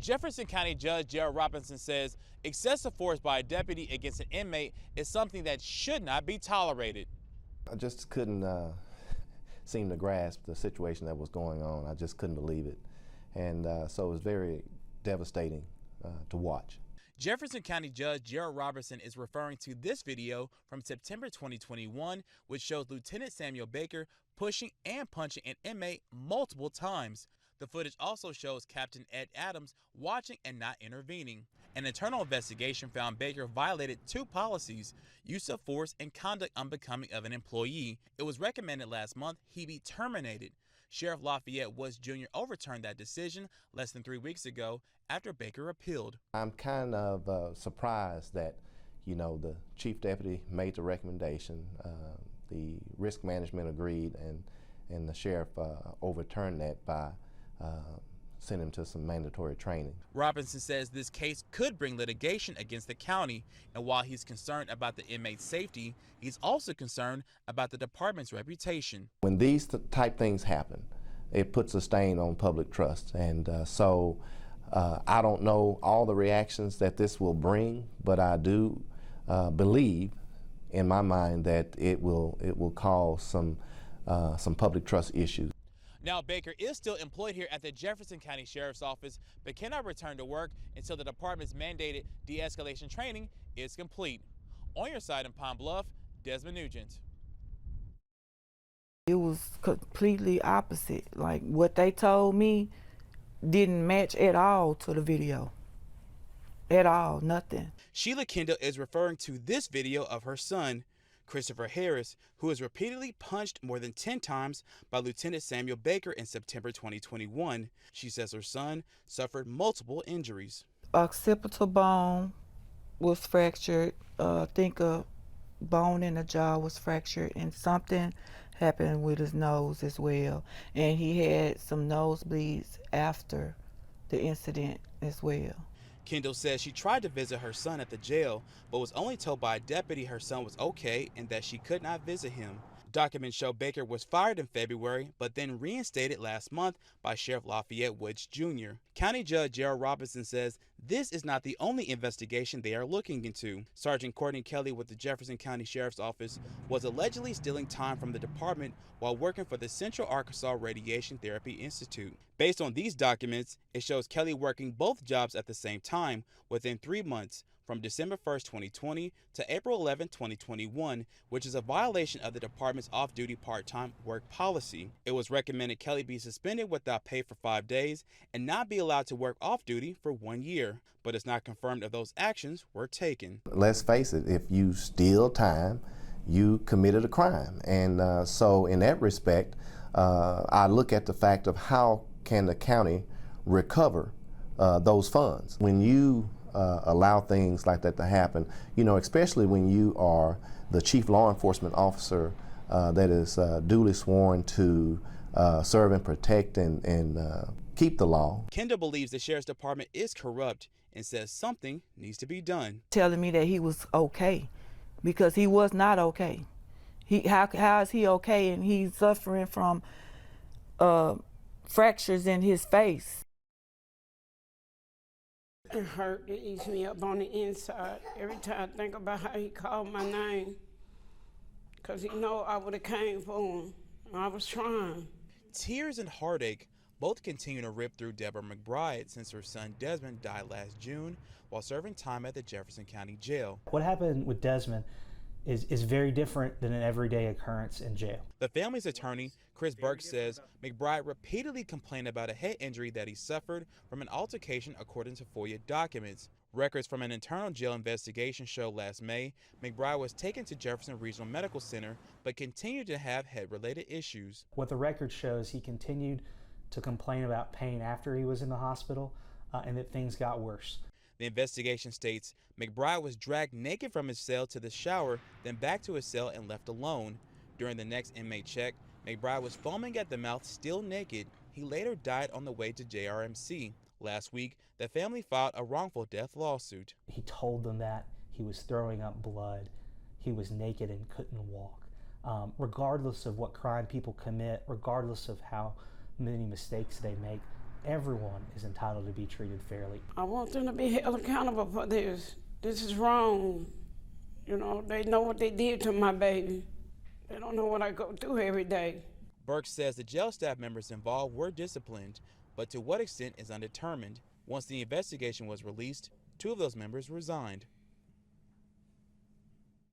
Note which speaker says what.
Speaker 1: Jefferson County Judge Gerald Robinson says excessive force by a deputy against an inmate is something that should not be tolerated.
Speaker 2: I just couldn't seem to grasp the situation that was going on. I just couldn't believe it. And so it was very devastating to watch.
Speaker 1: Jefferson County Judge Gerald Robinson is referring to this video from September 2021, which shows Lieutenant Samuel Baker pushing and punching an inmate multiple times. The footage also shows Captain Ed Adams watching and not intervening. An internal investigation found Baker violated 2 policies: use of force and conduct unbecoming of an employee. It was recommended last month he be terminated. Sheriff Lafayette Woods Jr. overturned that decision less than 3 weeks ago after Baker appealed.
Speaker 2: I'm kind of surprised that, the chief deputy made the recommendation, the risk management agreed, and the sheriff overturned that by sending him to some mandatory training.
Speaker 1: Robinson says this case could bring litigation against the county, and while he's concerned about the inmate's safety, he's also concerned about the department's reputation.
Speaker 2: When these type things happen, it puts a stain on public trust, and so I don't know all the reactions that this will bring, but I do believe in my mind that it will cause some public trust issues.
Speaker 1: Now, Baker is still employed here at the Jefferson County Sheriff's Office, but cannot return to work until the department's mandated de-escalation training is complete. On your side in Pine Bluff, Desmond Nugent.
Speaker 3: It was completely opposite. Like, what they told me didn't match at all to the video. At all, nothing.
Speaker 1: Sheila Kendall is referring to this video of her son, Christopher Harris, who was repeatedly punched more than 10 times by Lieutenant Samuel Baker in September 2021. She says her son suffered multiple injuries.
Speaker 3: Occipital bone was fractured. I think a bone in the jaw was fractured, and something happened with his nose as well. And he had some nosebleeds after the incident as well.
Speaker 1: Kendall says she tried to visit her son at the jail, but was only told by a deputy her son was okay and that she could not visit him. Documents show Baker was fired in February, but then reinstated last month by Sheriff Lafayette Woods Jr. County Judge Gerald Robinson says this is not the only investigation they are looking into. Sergeant Courtney Kelly with the Jefferson County Sheriff's Office was allegedly stealing time from the department while working for the Central Arkansas Radiation Therapy Institute. Based on these documents, it shows Kelly working both jobs at the same time within 3 months, from December 1st, 2020 to April 11, 2021, which is a violation of the department's off-duty part-time work policy. It was recommended Kelly be suspended without pay for 5 days and not be allowed to work off-duty for 1 year, but it's not confirmed if those actions were taken.
Speaker 2: Let's face it, if you steal time, you committed a crime. And so in that respect, I look at the fact of how can the county recover those funds. When you allow things like that to happen, especially when you are the chief law enforcement officer that is duly sworn to serve and protect and keep the law.
Speaker 1: Kendall believes the sheriff's department is corrupt and says something needs to be done.
Speaker 3: Telling me that he was okay, because he was not okay. How is he okay and he's suffering from fractures in his face?
Speaker 4: It hurt. It eats me up on the inside every time I think about how he called my name, because he know I would have came for him. I was trying.
Speaker 1: Tears and heartache both continue to rip through Deborah McBride since her son Desmond died last June while serving time at the Jefferson County Jail.
Speaker 5: What happened with Desmond is very different than an everyday occurrence in jail.
Speaker 1: The family's attorney, Chris Burke, says McBride repeatedly complained about a head injury that he suffered from an altercation according to FOIA documents. Records from an internal jail investigation show last May, McBride was taken to Jefferson Regional Medical Center but continued to have head-related issues.
Speaker 5: What the record shows, he continued to complain about pain after he was in the hospital and that things got worse.
Speaker 1: The investigation states McBride was dragged naked from his cell to the shower, then back to his cell and left alone. During the next inmate check, McBride was foaming at the mouth, still naked. He later died on the way to JRMC. Last week, the family filed a wrongful death lawsuit.
Speaker 5: He told them that he was throwing up blood, he was naked and couldn't walk. Regardless of what crime people commit, regardless of how many mistakes they make, everyone is entitled to be treated fairly.
Speaker 4: I want them to be held accountable for this. This is wrong. You know, they know what they did to my baby. They don't know what I go through every day.
Speaker 1: Burke says the jail staff members involved were disciplined, but to what extent is undetermined. Once the investigation was released, 2 of those members resigned.